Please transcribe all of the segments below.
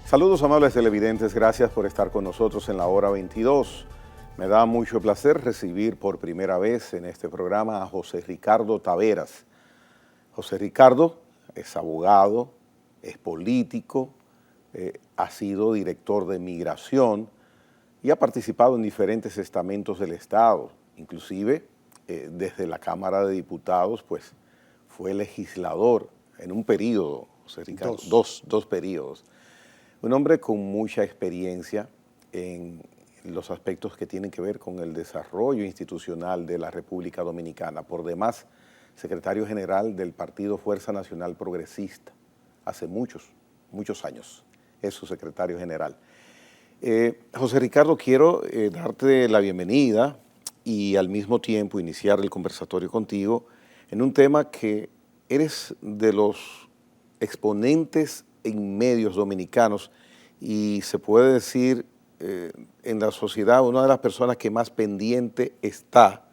Saludos amables televidentes, gracias por estar con nosotros en la hora 22. Me da mucho placer recibir por primera vez en este programa a José Ricardo Taveras. José Ricardo es abogado, es político, ha sido director de migración y ha participado en diferentes estamentos del Estado, inclusive desde la Cámara de Diputados, pues fue legislador en un periodo, José Ricardo, dos periodos. Un hombre con mucha experiencia en los aspectos que tienen que ver con el desarrollo institucional de la República Dominicana. Por demás, secretario general del Partido Fuerza Nacional Progresista, hace muchos años, es su secretario general. José Ricardo, quiero darte la bienvenida y al mismo tiempo iniciar el conversatorio contigo en un tema que eres de los exponentes en medios dominicanos y se puede decir en la sociedad una de las personas que más pendiente está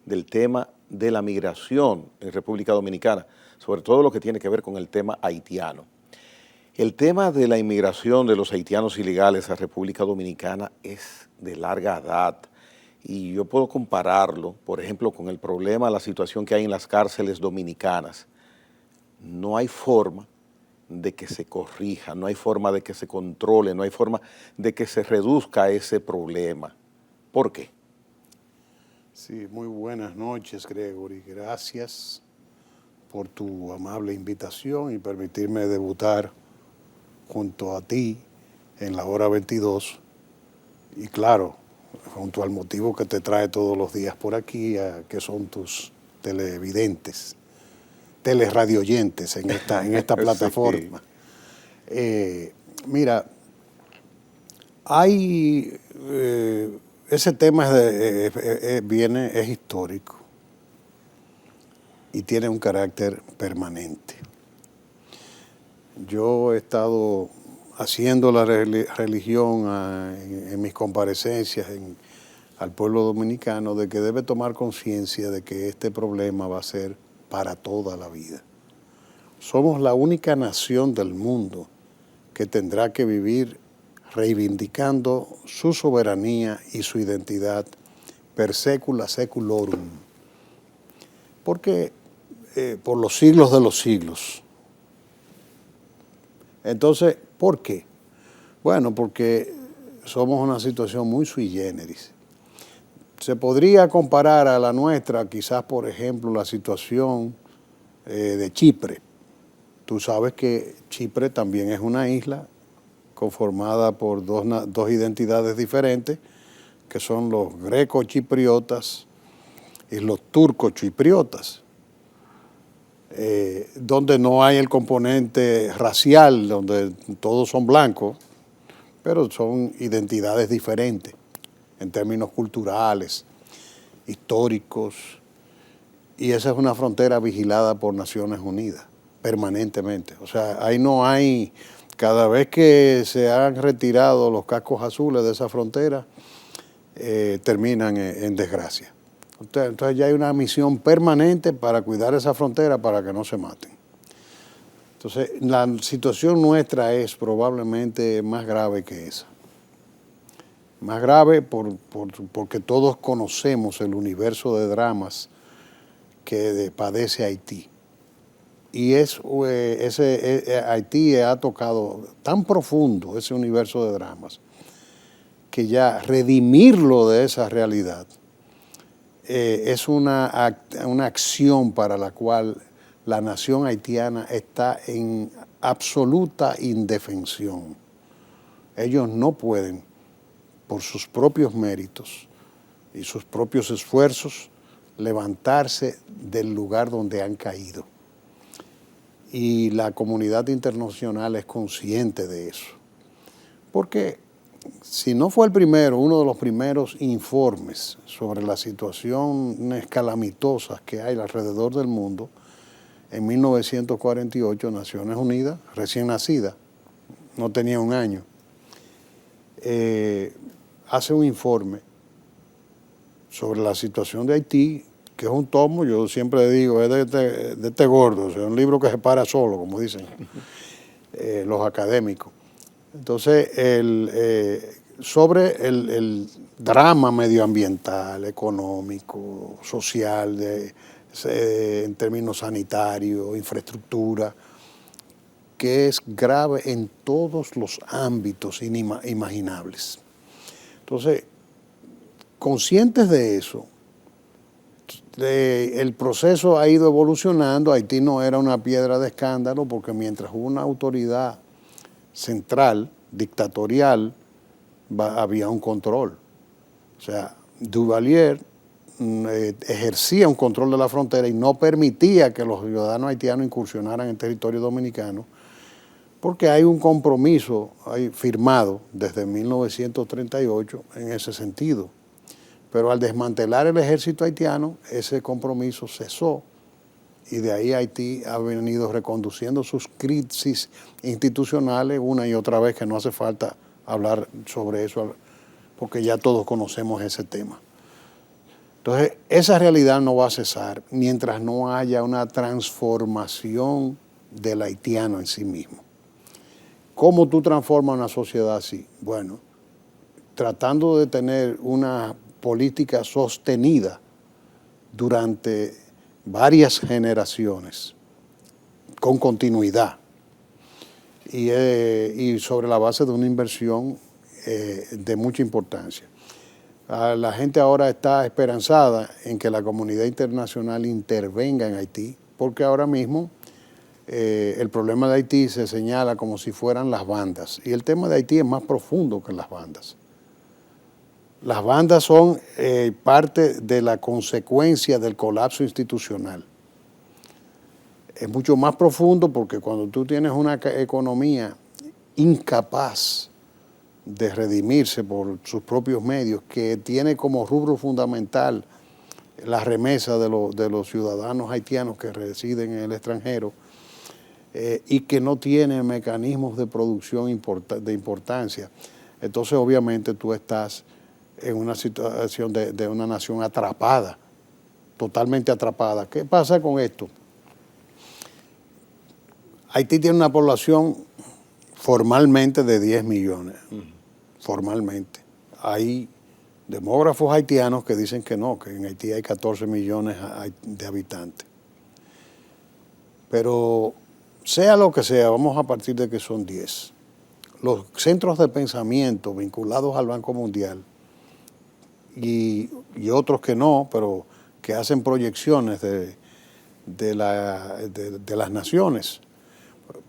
del tema de la migración en República Dominicana, sobre todo lo que tiene que ver con el tema haitiano. El tema de la inmigración de los haitianos ilegales a República Dominicana es de larga edad y yo puedo compararlo, por ejemplo, con el problema, la situación que hay en las cárceles dominicanas. No hay forma de que se corrija, no hay forma de que se controle, no hay forma de que se reduzca ese problema. ¿Por qué? Sí, muy buenas noches, Gregory. Gracias por tu amable invitación y permitirme debutar junto a ti en la hora 22. Y claro, junto al motivo que te trae todos los días por aquí, que son tus televidentes, teleradioyentes en esta plataforma. Sí. Mira, hay ese tema es histórico y tiene un carácter permanente. Yo he estado haciendo la religión en mis comparecencias al pueblo dominicano de que debe tomar conciencia de que este problema va a ser para toda la vida. Somos la única nación del mundo que tendrá que vivir reivindicando su soberanía y su identidad per secula seculorum. Porque por los siglos de los siglos. Entonces, ¿por qué? Bueno, porque somos una situación muy sui generis. Se podría comparar a la nuestra, quizás, por ejemplo, la situación de Chipre. Tú sabes que Chipre también es una isla conformada por dos identidades diferentes, que son los greco-chipriotas y los turco-chipriotas, donde no hay el componente racial, donde todos son blancos, pero son identidades diferentes en términos culturales, históricos, y esa es una frontera vigilada por Naciones Unidas permanentemente. O sea, ahí no hay, cada vez que se han retirado los cascos azules de esa frontera, terminan en desgracia. Entonces ya hay una misión permanente para cuidar esa frontera para que no se maten. Entonces la situación nuestra es probablemente más grave que esa. Más grave porque todos conocemos el universo de dramas que padece Haití. Y Haití ha tocado tan profundo ese universo de dramas que ya redimirlo de esa realidad es una acción para la cual la nación haitiana está en absoluta indefensión. Ellos no pueden, por sus propios méritos y sus propios esfuerzos, levantarse del lugar donde han caído. Y la comunidad internacional es consciente de eso. Porque si no fue el primero, uno de los primeros informes sobre las situaciones calamitosas que hay alrededor del mundo, en 1948 Naciones Unidas, recién nacida, no tenía un año, hace un informe sobre la situación de Haití, que es un tomo, yo siempre digo, es de este gordo, o sea, un libro que se para solo, como dicen los académicos. Entonces, sobre el drama medioambiental, económico, social, en términos sanitarios, infraestructura, que es grave en todos los ámbitos imaginables. Entonces, conscientes de eso, el proceso ha ido evolucionando. Haití no era una piedra de escándalo porque mientras hubo una autoridad central, dictatorial, había un control. O sea, Duvalier ejercía un control de la frontera y no permitía que los ciudadanos haitianos incursionaran en territorio dominicano, porque hay un compromiso firmado desde 1938 en ese sentido. Pero al desmantelar el ejército haitiano, ese compromiso cesó y de ahí Haití ha venido reconduciendo sus crisis institucionales una y otra vez, que no hace falta hablar sobre eso porque ya todos conocemos ese tema. Entonces, esa realidad no va a cesar mientras no haya una transformación del haitiano en sí mismo. ¿Cómo tú transformas una sociedad así? Bueno, tratando de tener una política sostenida durante varias generaciones, con continuidad, y sobre la base de una inversión de mucha importancia. La gente ahora está esperanzada en que la comunidad internacional intervenga en Haití, porque ahora mismo el problema de Haití se señala como si fueran las bandas, y el tema de Haití es más profundo que las bandas. Las bandas son parte de la consecuencia del colapso institucional. Es mucho más profundo porque cuando tú tienes una economía incapaz de redimirse por sus propios medios, que tiene como rubro fundamental la remesa de los ciudadanos haitianos que residen en el extranjero, y que no tiene mecanismos de producción de importancia, entonces obviamente tú estás en una situación de una nación atrapada, totalmente atrapada. ¿Qué pasa con esto? Haití tiene una población formalmente de 10 millones, formalmente. Hay demógrafos haitianos que dicen que no, que en Haití hay 14 millones de habitantes. Pero sea lo que sea, vamos a partir de que son 10. Los centros de pensamiento vinculados al Banco Mundial y otros que no, pero que hacen proyecciones de las naciones,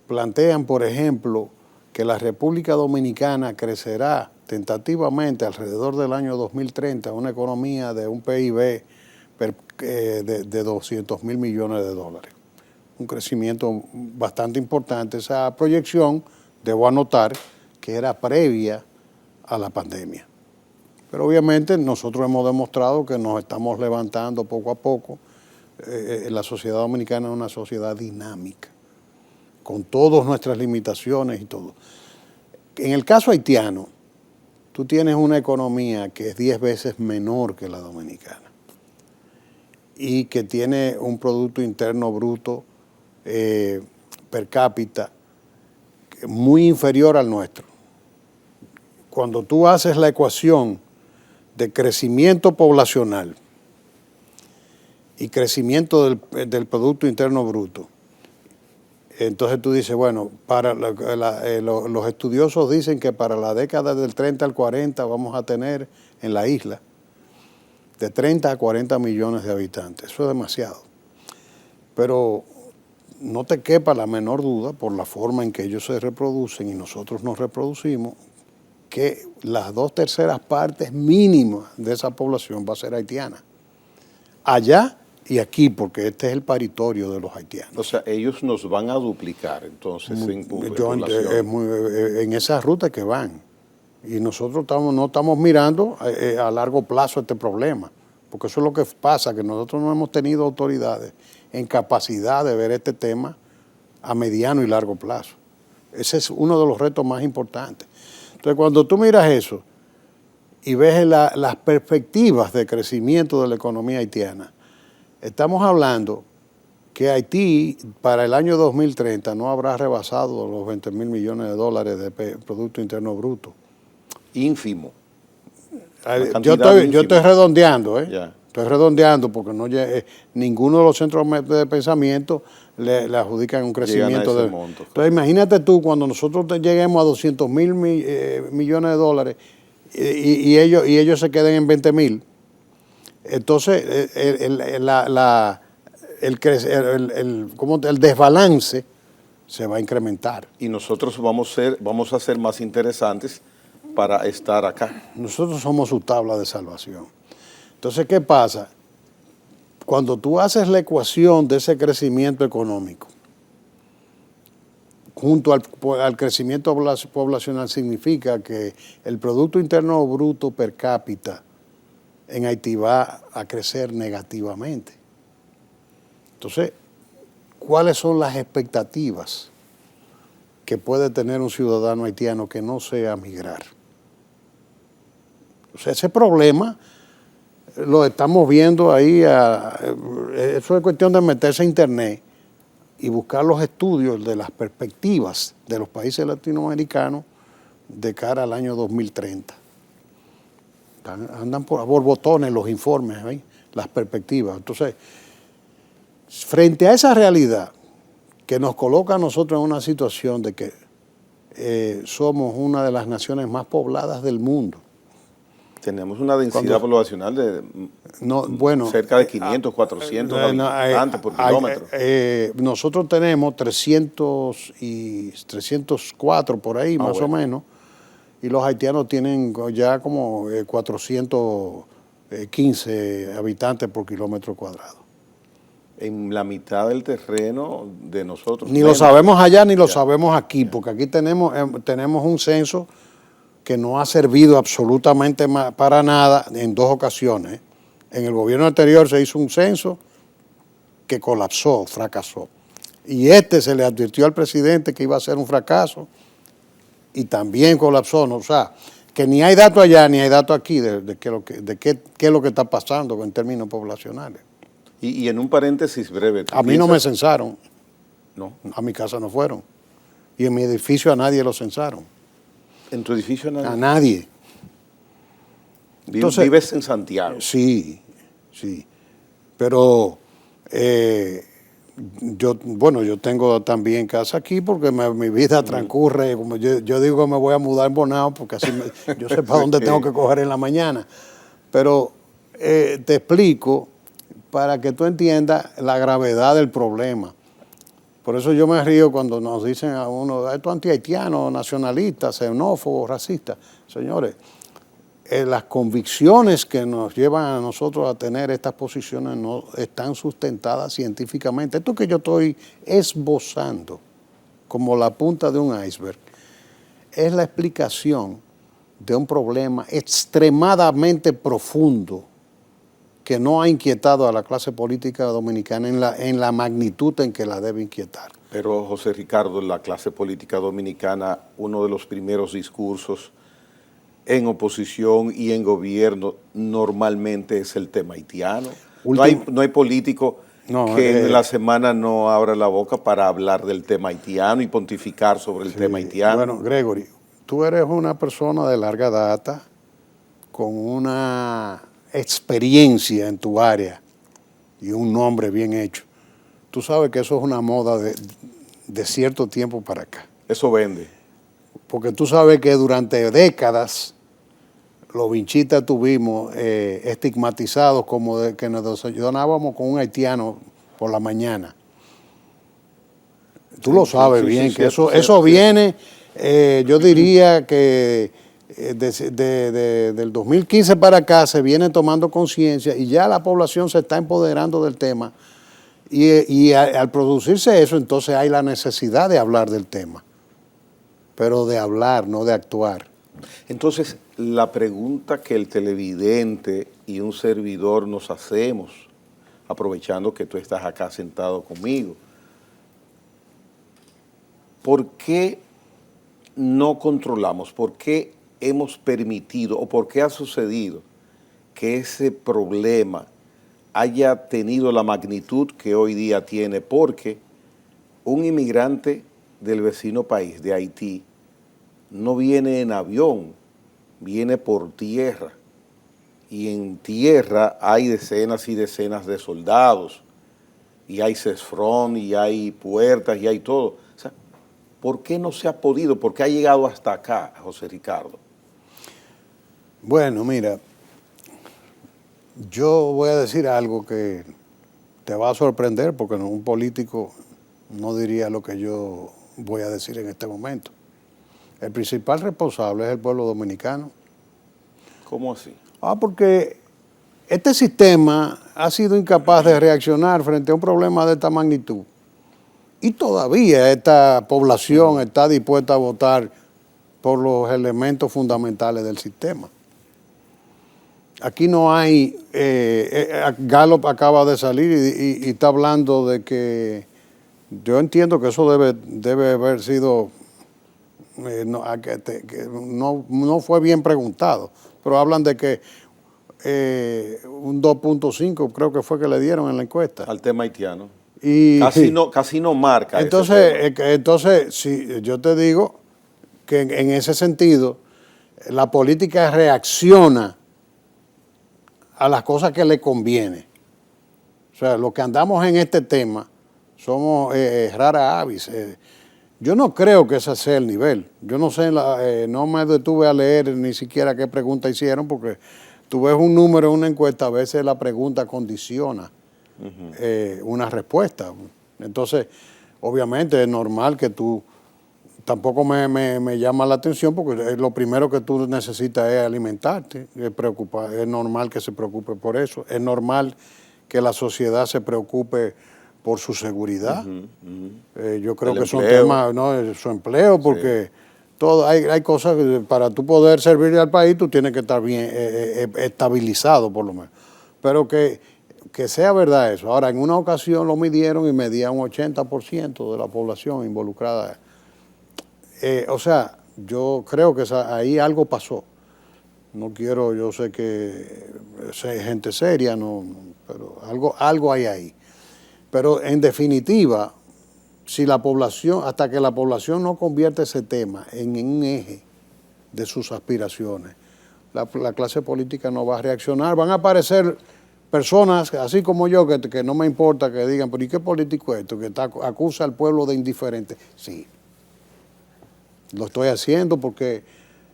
plantean, por ejemplo, que la República Dominicana crecerá tentativamente alrededor del año 2030 una economía de un PIB de 200.000 millones de dólares. Un crecimiento bastante importante. Esa proyección, debo anotar, que era previa a la pandemia. Pero obviamente nosotros hemos demostrado que nos estamos levantando poco a poco. La sociedad dominicana es una sociedad dinámica, con todas nuestras limitaciones y todo. En el caso haitiano, tú tienes una economía que es 10 veces menor que la dominicana y que tiene un Producto Interno Bruto per cápita muy inferior al nuestro. Cuando tú haces la ecuación de crecimiento poblacional y crecimiento del Producto Interno Bruto, entonces tú dices, bueno, los estudiosos dicen que para la década del 30 al 40 vamos a tener en la isla de 30 a 40 millones de habitantes. Eso es demasiado. Pero no te quepa la menor duda, por la forma en que ellos se reproducen y nosotros nos reproducimos, que las 2/3 partes mínimas de esa población va a ser haitiana. Allá y aquí, porque este es el paritorio de los haitianos. O sea, ellos nos van a duplicar entonces en población. En esa ruta que van. Y nosotros no estamos mirando a largo plazo este problema, porque eso es lo que pasa, que nosotros no hemos tenido autoridades en capacidad de ver este tema a mediano y largo plazo. Ese es uno de los retos más importantes. Entonces, cuando tú miras eso y ves las perspectivas de crecimiento de la economía haitiana, estamos hablando que Haití para el año 2030 no habrá rebasado los 20.000 millones de dólares de Producto Interno Bruto. Ínfimo. Yo estoy redondeando, estoy redondeando porque ninguno de los centros de pensamiento le adjudican un crecimiento de monto. Entonces imagínate tú cuando nosotros lleguemos a 200.000 millones de dólares y ellos se queden en 20.000. Entonces el desbalance se va a incrementar. Y nosotros vamos a ser más interesantes para estar acá. Nosotros somos su tabla de salvación. Entonces, ¿qué pasa? Cuando tú haces la ecuación de ese crecimiento económico, junto al crecimiento poblacional, significa que el Producto Interno Bruto per cápita en Haití va a crecer negativamente. Entonces, ¿cuáles son las expectativas que puede tener un ciudadano haitiano que no sea migrar? O sea, ese problema lo estamos viendo ahí. Eso es cuestión de meterse a internet y buscar los estudios de las perspectivas de los países latinoamericanos de cara al año 2030. Andan por borbotones los informes ahí, las perspectivas. Entonces, frente a esa realidad que nos coloca a nosotros en una situación de que somos una de las naciones más pobladas del mundo. Tenemos una densidad poblacional de cerca de 500, 400 habitantes por kilómetro. Nosotros tenemos 304 por ahí, más o menos, y los haitianos tienen ya como 415 habitantes por kilómetro cuadrado. En la mitad del terreno de nosotros. Ni lo sabemos allá ni lo sabemos aquí, porque aquí tenemos un censo que no ha servido absolutamente para nada en dos ocasiones. En el gobierno anterior se hizo un censo que colapsó, fracasó. Y se le advirtió al presidente que iba a ser un fracaso y también colapsó. ¿No? O sea, que ni hay datos allá ni hay datos aquí de qué es lo que está pasando en términos poblacionales. Y en un paréntesis breve. A mí no me censaron. No. A mi casa no fueron. Y en mi edificio a nadie lo censaron. ¿En tu edificio a nadie? Entonces, ¿vives en Santiago? Sí. Pero yo tengo también casa aquí porque mi vida transcurre, como yo digo que me voy a mudar en Bonao porque así yo sé para dónde tengo que coger en la mañana. Pero te explico para que tú entiendas la gravedad del problema. Por eso yo me río cuando nos dicen a uno, esto es anti-haitiano, nacionalista, xenófobo, racista. Señores, las convicciones que nos llevan a nosotros a tener estas posiciones no están sustentadas científicamente. Esto que yo estoy esbozando como la punta de un iceberg es la explicación de un problema extremadamente profundo que no ha inquietado a la clase política dominicana en la magnitud en que la debe inquietar. Pero, José Ricardo, la clase política dominicana, uno de los primeros discursos en oposición y en gobierno normalmente es el tema haitiano. No hay político que en la semana no abra la boca para hablar del tema haitiano y pontificar sobre el tema haitiano. Bueno, Gregory, tú eres una persona de larga data con una experiencia en tu área y un nombre bien hecho. Tú sabes que eso es una moda de cierto tiempo para acá. Eso vende. Porque tú sabes que durante décadas los vinchistas tuvimos estigmatizados como de que nos desayunábamos con un haitiano por la mañana. Tú lo sabes bien, que eso viene, yo diría que del 2015 para acá se viene tomando conciencia y ya la población se está empoderando del tema y al producirse eso, entonces hay la necesidad de hablar del tema, pero de hablar, no de actuar. Entonces, la pregunta que el televidente y un servidor nos hacemos, aprovechando que tú estás acá sentado conmigo, ¿por qué no controlamos? ¿Por qué hemos permitido o por qué ha sucedido que ese problema haya tenido la magnitud que hoy día tiene, porque un inmigrante del vecino país, de Haití, no viene en avión, viene por tierra. Y en tierra hay decenas y decenas de soldados, y hay cesfrón, y hay puertas, y hay todo. O sea, ¿por qué no se ha podido? ¿Por qué ha llegado hasta acá, José Ricardo? Bueno, mira, yo voy a decir algo que te va a sorprender, porque un político no diría lo que yo voy a decir en este momento. El principal responsable es el pueblo dominicano. ¿Cómo así? Porque este sistema ha sido incapaz de reaccionar frente a un problema de esta magnitud. Y todavía esta población está dispuesta a votar por los elementos fundamentales del sistema. Aquí no hay, Gallup acaba de salir y está hablando de que, yo entiendo que eso debe haber sido, no fue bien preguntado, pero hablan de que un 2.5 creo que fue que le dieron en la encuesta. Al tema haitiano. Y, casi no marca. Entonces, sí, yo te digo que en ese sentido, la política reacciona a las cosas que le conviene. O sea, los que andamos en este tema somos rara avis. Yo no creo que ese sea el nivel. Yo no sé, no me detuve a leer ni siquiera qué pregunta hicieron, porque tú ves un número en una encuesta, a veces la pregunta condiciona una respuesta. Entonces, obviamente es normal que tú, tampoco me llama la atención, porque lo primero que tú necesitas es alimentarte, es normal que se preocupe por eso, es normal que la sociedad se preocupe por su seguridad. Yo creo que son temas, ¿no? Su empleo, porque hay cosas que para tú poder servirle al país, tú tienes que estar bien estabilizado por lo menos. Pero que sea verdad eso. Ahora, en una ocasión lo midieron y medía un 80% de la población involucrada. O sea, yo creo que ahí algo pasó. No quiero, yo sé que hay gente seria, pero algo hay ahí. Pero en definitiva, si la población, hasta que la población no convierte ese tema en un eje de sus aspiraciones, la clase política no va a reaccionar. Van a aparecer personas, así como yo, que no me importa que digan, pero ¿y qué político es esto? Que acusa al pueblo de indiferente. Sí, lo estoy haciendo porque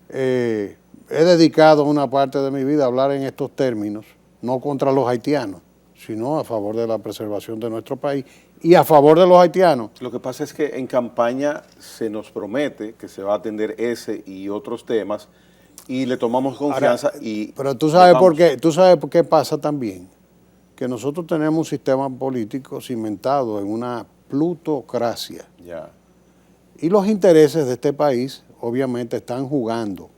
he dedicado una parte de mi vida a hablar en estos términos, no contra los haitianos, sino a favor de la preservación de nuestro país y a favor de los haitianos. Lo que pasa es que en campaña se nos promete que se va a atender ese y otros temas y le tomamos confianza. Ahora, pero tú sabes por qué pasa también, que nosotros tenemos un sistema político cimentado en una plutocracia. Ya. Y los intereses de este país obviamente están jugando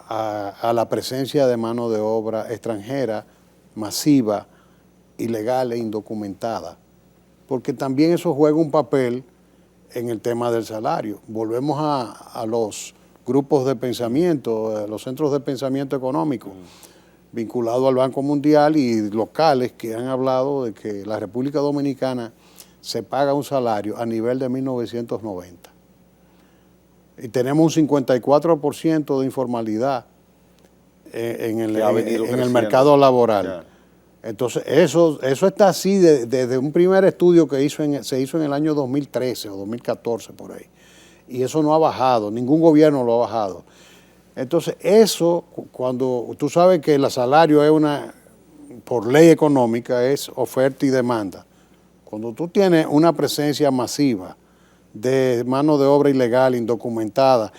a la presencia de mano de obra extranjera masiva, ilegal e indocumentada, porque también eso juega un papel en el tema del salario. Volvemos a los grupos de pensamiento, a los centros de pensamiento económico, vinculados al Banco Mundial y locales que han hablado de que la República Dominicana se paga un salario a nivel de 1990. Y tenemos un 54% de informalidad en el mercado laboral. Ya. Entonces, eso está así desde un primer estudio que se hizo en el año 2013 o 2014 por ahí. Y eso no ha bajado, ningún gobierno lo ha bajado. Entonces, eso, cuando tú sabes que el salario es por ley económica, es oferta y demanda. Cuando tú tienes una presencia masiva de mano de obra ilegal, indocumentada,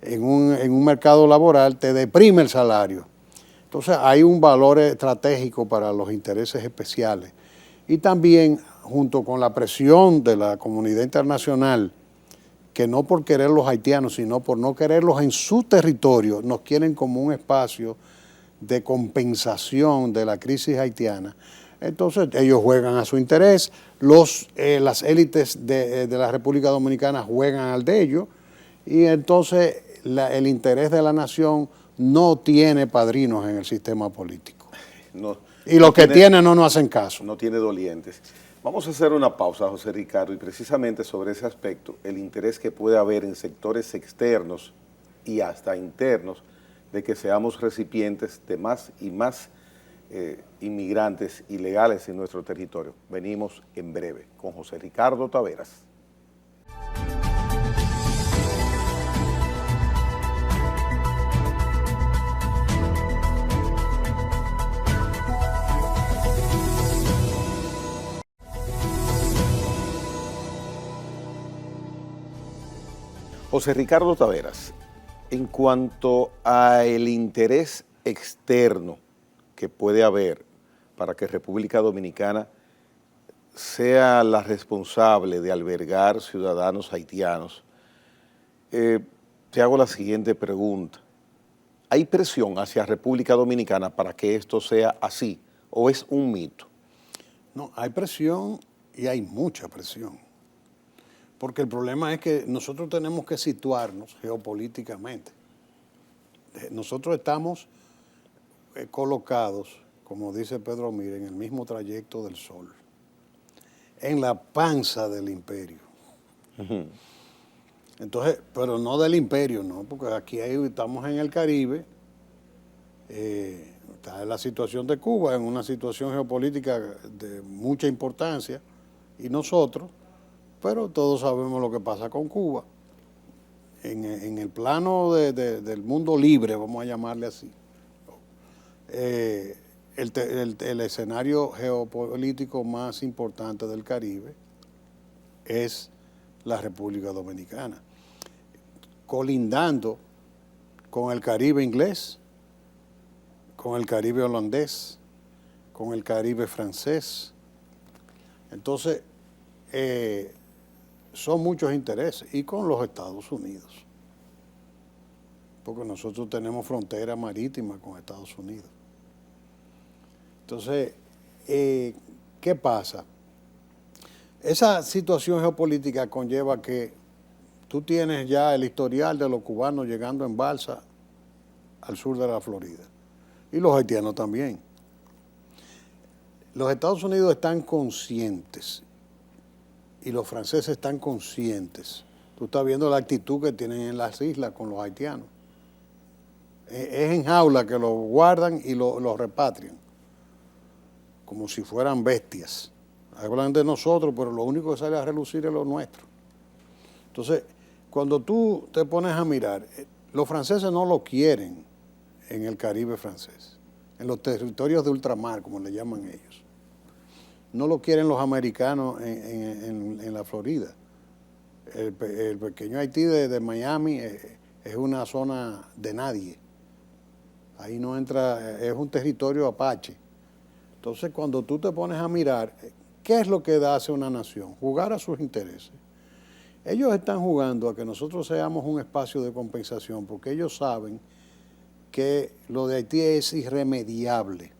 en un mercado laboral, te deprime el salario. Entonces hay un valor estratégico para los intereses especiales. Y también, junto con la presión de la comunidad internacional, que no por querer los haitianos, sino por no quererlos en su territorio, nos quieren como un espacio de compensación de la crisis haitiana. Entonces ellos juegan a su interés, las élites de la República Dominicana juegan al de ellos, y entonces el interés de la nación no tiene padrinos en el sistema político. Y los que tienen no nos hacen caso. No tiene dolientes. Vamos a hacer una pausa, José Ricardo, y precisamente sobre ese aspecto, el interés que puede haber en sectores externos y hasta internos de que seamos recipientes de más y más inmigrantes ilegales en nuestro territorio. Venimos en breve con José Ricardo Taveras. José Ricardo Taveras, en cuanto al interés externo que puede haber para que República Dominicana sea la responsable de albergar ciudadanos haitianos, te hago la siguiente pregunta. ¿Hay presión hacia República Dominicana para que esto sea así o es un mito? No, hay presión y hay mucha presión. Porque el problema es que nosotros tenemos que situarnos geopolíticamente. Nosotros estamos colocados, como dice Pedro Mira, en el mismo trayecto del Sol, en la panza del imperio. Uh-huh. Entonces, pero no del imperio, no, porque aquí estamos en el Caribe, está en la situación de Cuba, en una situación geopolítica de mucha importancia, y nosotros, pero todos sabemos lo que pasa con Cuba. En el plano del mundo libre, vamos a llamarle así, el escenario geopolítico más importante del Caribe es la República Dominicana, colindando con el Caribe inglés, con el Caribe holandés, con el Caribe francés. Entonces, son muchos intereses, y con los Estados Unidos, porque nosotros tenemos frontera marítima con Estados Unidos. Entonces, ¿qué pasa? Esa situación geopolítica conlleva que tú tienes ya el historial de los cubanos llegando en balsa al sur de la Florida, y los haitianos también. Los Estados Unidos están conscientes, y los franceses están conscientes. Tú estás viendo la actitud que tienen en las islas con los haitianos. Es en jaula que los guardan y los repatrian, como si fueran bestias. Hablan de nosotros, pero lo único que sale a relucir es lo nuestro. Entonces, cuando tú te pones a mirar, los franceses no lo quieren en el Caribe francés, en los territorios de ultramar, como le llaman ellos. No lo quieren los americanos en la Florida. El pequeño Haití de Miami es una zona de nadie. Ahí no entra, es un territorio apache. Entonces, cuando tú te pones a mirar, ¿qué es lo que hace una nación? Jugar a sus intereses. Ellos están jugando a que nosotros seamos un espacio de compensación, porque ellos saben que lo de Haití es irremediable,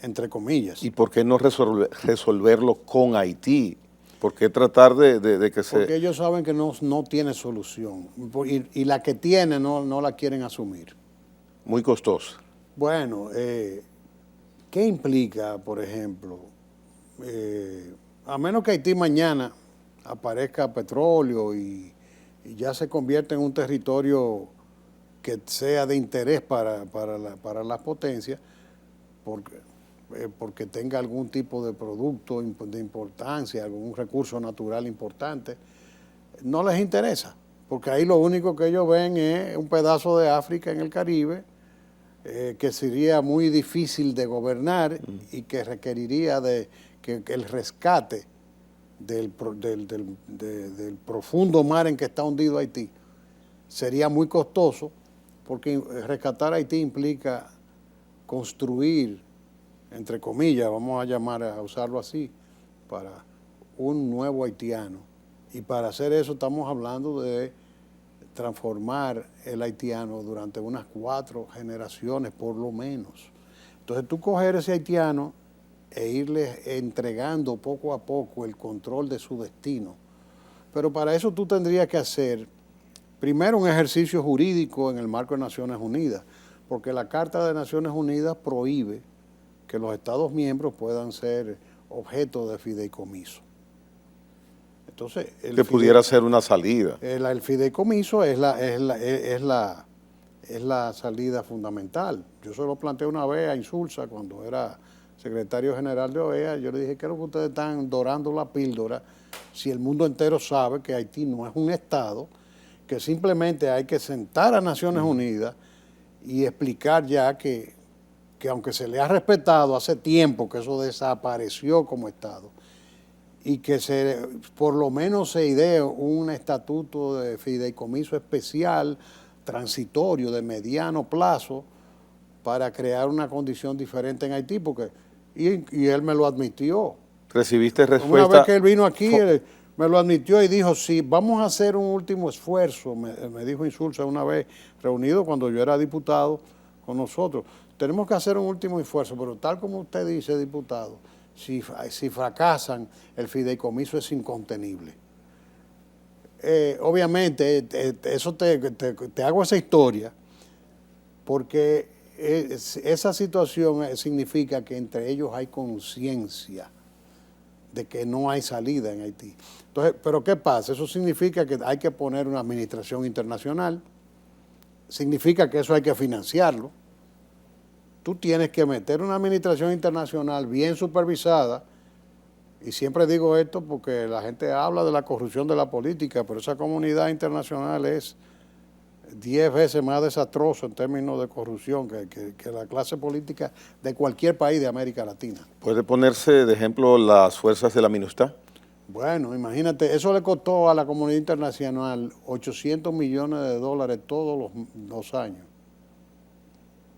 entre comillas. ¿Y por qué no resolverlo con Haití? ¿Por qué tratar de que se...? Porque ellos saben que no tiene solución, y la que tiene no la quieren asumir. Muy costosa. Bueno, ¿qué implica, por ejemplo, a menos que Haití mañana aparezca petróleo y ya se convierta en un territorio que sea de interés para las potencias, porque tenga algún tipo de producto de importancia, algún recurso natural importante, no les interesa, porque ahí lo único que ellos ven es un pedazo de África en el Caribe, que sería muy difícil de gobernar y que requeriría que el rescate del profundo mar en que está hundido Haití sería muy costoso, porque rescatar Haití implica construir, entre comillas, vamos a usarlo así, para un nuevo haitiano. Y para hacer eso estamos hablando de transformar el haitiano durante unas 4 generaciones por lo menos. Entonces tú coger ese haitiano e irle entregando poco a poco el control de su destino. Pero para eso tú tendrías que hacer primero un ejercicio jurídico en el marco de Naciones Unidas, porque la Carta de Naciones Unidas prohíbe que los Estados miembros puedan ser objeto de fideicomiso. Entonces, que pudiera ser una salida. El fideicomiso es la salida fundamental. Yo se lo planteé una vez a Insulza cuando era secretario general de OEA. Yo le dije, ¿qué es lo que ustedes están dorando la píldora si el mundo entero sabe que Haití no es un Estado, que simplemente hay que sentar a Naciones Unidas y explicar ya que aunque se le ha respetado hace tiempo que eso desapareció como Estado, y que por lo menos se idee un estatuto de fideicomiso especial, transitorio, de mediano plazo, para crear una condición diferente en Haití, porque y él me lo admitió. ¿Recibiste respuesta? Una vez que él vino aquí, él me lo admitió y dijo, sí, vamos a hacer un último esfuerzo, me dijo Insulza una vez, reunido cuando yo era diputado con nosotros, tenemos que hacer un último esfuerzo, pero tal como usted dice, diputado, si fracasan, el fideicomiso es incontenible. Obviamente, eso te hago esa historia, porque esa situación significa que entre ellos hay conciencia de que no hay salida en Haití. Entonces, ¿pero qué pasa? Eso significa que hay que poner una administración internacional, significa que eso hay que financiarlo. Tú tienes que meter una administración internacional bien supervisada, y siempre digo esto porque la gente habla de la corrupción de la política, pero esa comunidad internacional es 10 veces más desastroso en términos de corrupción que la clase política de cualquier país de América Latina. ¿Puede ponerse de ejemplo las fuerzas de la MINUSTAH? Bueno, imagínate, eso le costó a la comunidad internacional 800 millones de dólares todos los años.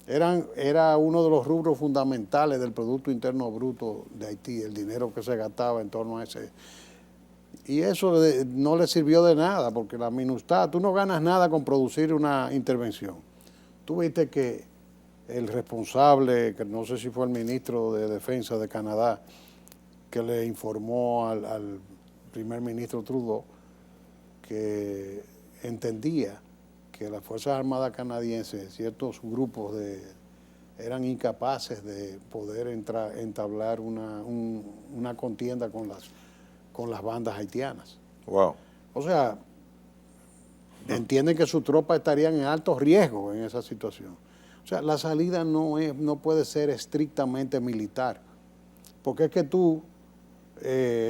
Era uno de los rubros fundamentales del Producto Interno Bruto de Haití, el dinero que se gastaba en torno a ese. Y eso no le sirvió de nada, porque la MINUSTAH, tú no ganas nada con producir una intervención. Tú viste que el responsable, que no sé si fue el ministro de Defensa de Canadá, que le informó al primer ministro Trudeau que entendía que las Fuerzas Armadas canadienses, ciertos grupos eran incapaces de poder entablar una contienda con las bandas haitianas. Wow. O sea, entienden que sus tropas estarían en alto riesgo en esa situación. O sea, la salida no puede ser estrictamente militar, porque es que tú,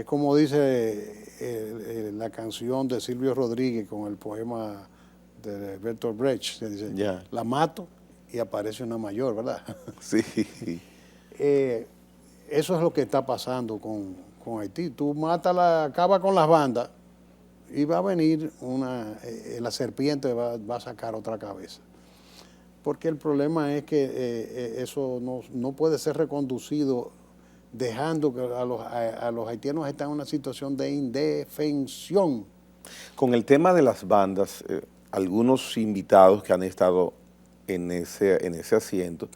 como dice la canción de Silvio Rodríguez con el poema de Bertolt Brecht, que dice, la mato y aparece una mayor, ¿verdad? Sí. Eso es lo que está pasando con Haití. Tú acabas con las bandas y va a venir la serpiente va a sacar otra cabeza. Porque el problema es que eso no puede ser reconducido dejando que a los haitianos estén en una situación de indefensión. Con el tema de las bandas, algunos invitados que han estado en ese asiento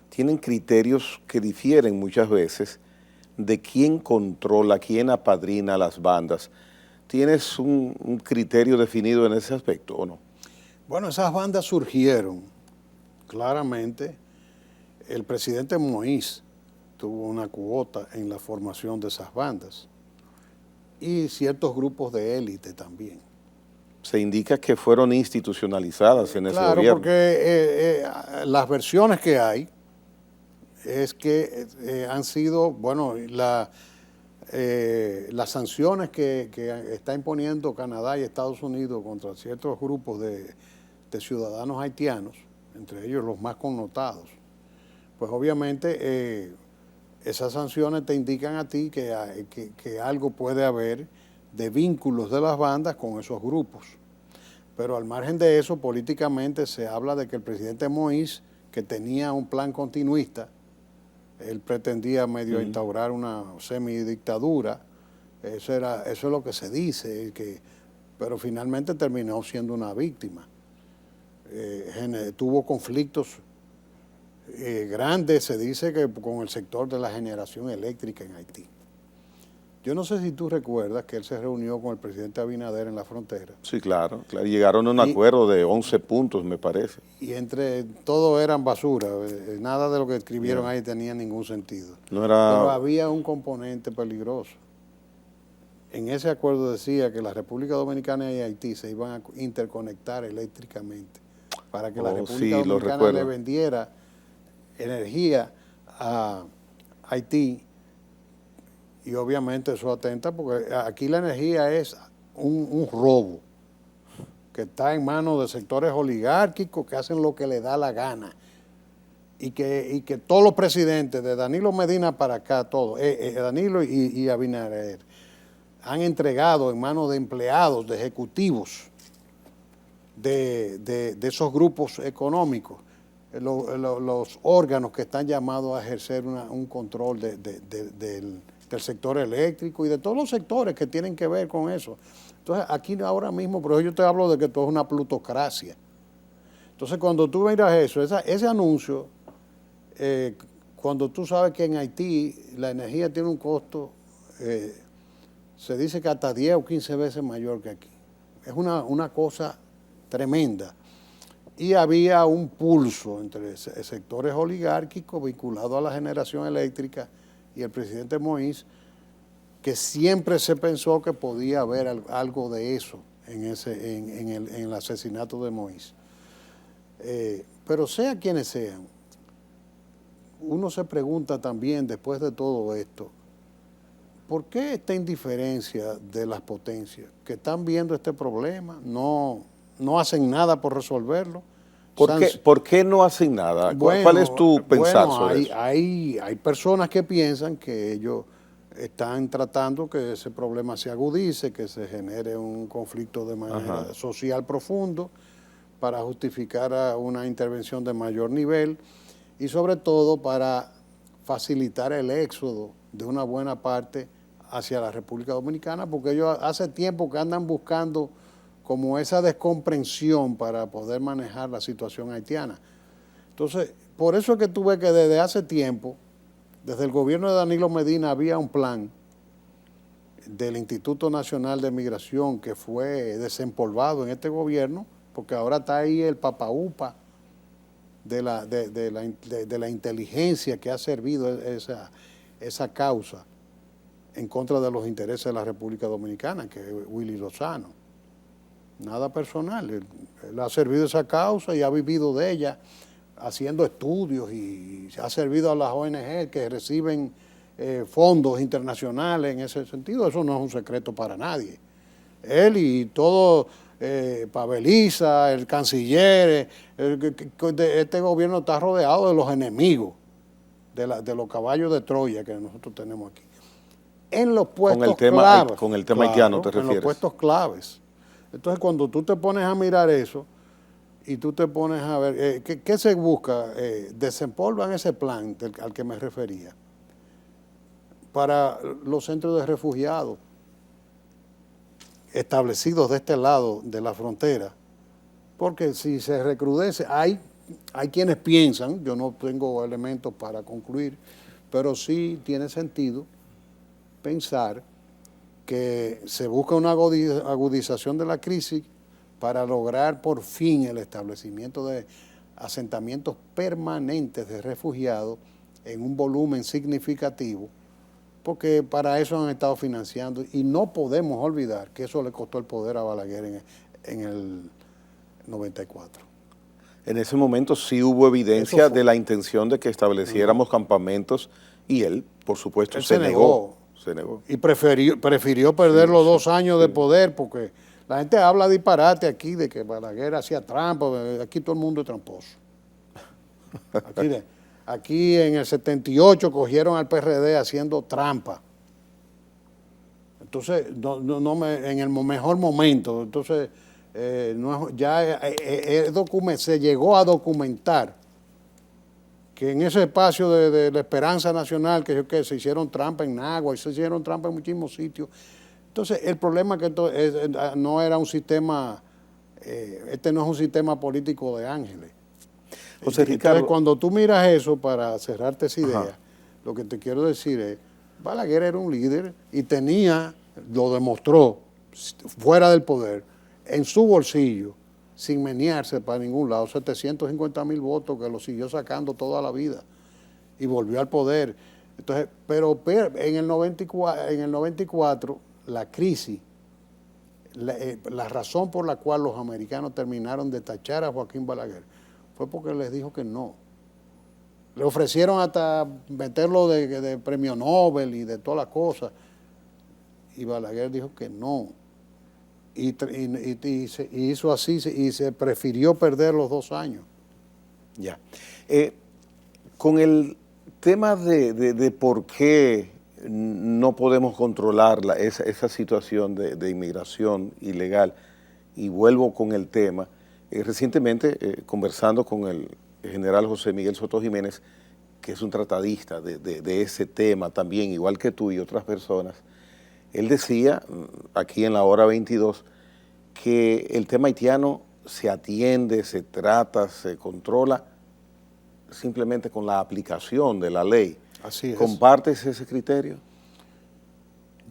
tienen criterios que difieren muchas veces de quién controla, quién apadrina las bandas. ¿Tienes un criterio definido en ese aspecto o no? Bueno, esas bandas surgieron claramente. El presidente Moïse tuvo una cuota en la formación de esas bandas y ciertos grupos de élite también. Se indica que fueron institucionalizadas en ese gobierno. Claro, porque las versiones que hay es que han sido, bueno, las sanciones que está imponiendo Canadá y Estados Unidos contra ciertos grupos de ciudadanos haitianos, entre ellos los más connotados, pues obviamente esas sanciones te indican a ti que algo puede haber de vínculos de las bandas con esos grupos. Pero al margen de eso, políticamente se habla de que el presidente Moïse, que tenía un plan continuista, él pretendía medio instaurar una semidictadura, eso es lo que se dice, pero finalmente terminó siendo una víctima. Tuvo conflictos grandes, se dice que con el sector de la generación eléctrica en Haití. Yo no sé si tú recuerdas que él se reunió con el presidente Abinader en la frontera. Sí, claro, claro. Llegaron a un acuerdo de 11 puntos, me parece. Y entre todo eran basura, nada de lo que escribieron ahí tenía ningún sentido. No era... Pero había un componente peligroso. En ese acuerdo decía que la República Dominicana y Haití se iban a interconectar eléctricamente para que la República Dominicana le vendiera energía a Haití. Y obviamente eso atenta porque aquí la energía es un robo que está en manos de sectores oligárquicos que hacen lo que les da la gana. Y que todos los presidentes, de Danilo Medina para acá, todos, Danilo y Abinader, han entregado en manos de empleados, de ejecutivos de esos grupos económicos, los órganos que están llamados a ejercer un control del sector eléctrico y de todos los sectores que tienen que ver con eso. Entonces, aquí ahora mismo, por eso yo te hablo de que todo es una plutocracia. Entonces, cuando tú miras eso, ese anuncio, cuando tú sabes que en Haití la energía tiene un costo, se dice que hasta 10 o 15 veces mayor que aquí. Es una cosa tremenda. Y había un pulso entre sectores oligárquicos vinculados a la generación eléctrica y el presidente Moïse, que siempre se pensó que podía haber algo de eso en el asesinato de Moïse. Pero sea quienes sean, uno se pregunta también, después de todo esto, ¿por qué esta indiferencia de las potencias que están viendo este problema? No hacen nada por resolverlo. ¿Por qué no hacen nada? ¿Cuál es tu pensar sobre eso? Hay personas que piensan que ellos están tratando que ese problema se agudice, que se genere un conflicto de manera social profundo para justificar una intervención de mayor nivel y sobre todo para facilitar el éxodo de una buena parte hacia la República Dominicana, porque ellos hace tiempo que andan buscando como esa descomprensión para poder manejar la situación haitiana. Entonces, por eso es que tú ves que desde hace tiempo, desde el gobierno de Danilo Medina, había un plan del Instituto Nacional de Migración que fue desempolvado en este gobierno, porque ahora está ahí el papaupa de la inteligencia que ha servido esa causa en contra de los intereses de la República Dominicana, que es Willy Lozano. Nada personal, él ha servido esa causa y ha vivido de ella haciendo estudios y ha servido a las ONG que reciben fondos internacionales en ese sentido. Eso no es un secreto para nadie. Él y todo, Paveliza, el canciller, este gobierno está rodeado de los enemigos, de los caballos de Troya que nosotros tenemos aquí. En los puestos claves. Con el tema haitiano te refieres. En los puestos claves. Entonces, cuando tú te pones a mirar eso y tú te pones a ver, ¿qué se busca? Desempolvan ese plan al que me refería para los centros de refugiados establecidos de este lado de la frontera, porque si se recrudece, hay quienes piensan, yo no tengo elementos para concluir, pero sí tiene sentido pensar que se busca una agudización de la crisis para lograr por fin el establecimiento de asentamientos permanentes de refugiados en un volumen significativo, porque para eso han estado financiando y no podemos olvidar que eso le costó el poder a Balaguer en el 94. En ese momento sí hubo evidencia de la intención de que estableciéramos campamentos y él, por supuesto, se negó. Y prefirió perder los 2 años de poder, porque la gente habla disparate aquí de que Balaguer hacía trampa. Aquí todo el mundo es tramposo. Aquí en el 78 cogieron al PRD haciendo trampa. Entonces, en el mejor momento, entonces se llegó a documentar que en ese espacio de la Esperanza Nacional, que se hicieron trampa en Nagua y se hicieron trampa en muchísimos sitios. Entonces, el problema es que no era un sistema, este no es un sistema político de ángeles. José Ricardo, entonces, cuando tú miras eso, para cerrarte esa idea, lo que te quiero decir es Balaguer era un líder y tenía, lo demostró, fuera del poder, en su bolsillo, sin menearse para ningún lado, 750,000 votos que lo siguió sacando toda la vida y volvió al poder. Entonces, pero en el 94 la crisis, la razón por la cual los americanos terminaron de tachar a Joaquín Balaguer fue porque les dijo que no. Le ofrecieron hasta meterlo de premio Nobel y de todas las cosas. Y Balaguer dijo que no. Y hizo así y se prefirió perder los 2 años. Ya. Con el tema de por qué no podemos controlar esa situación de inmigración ilegal, y vuelvo con el tema, recientemente conversando con el general José Miguel Soto Jiménez, que es un tratadista de ese tema también, igual que tú y otras personas, él decía, aquí en la hora 22, que el tema haitiano se atiende, se trata, se controla simplemente con la aplicación de la ley. Así es. ¿Compartes ese criterio?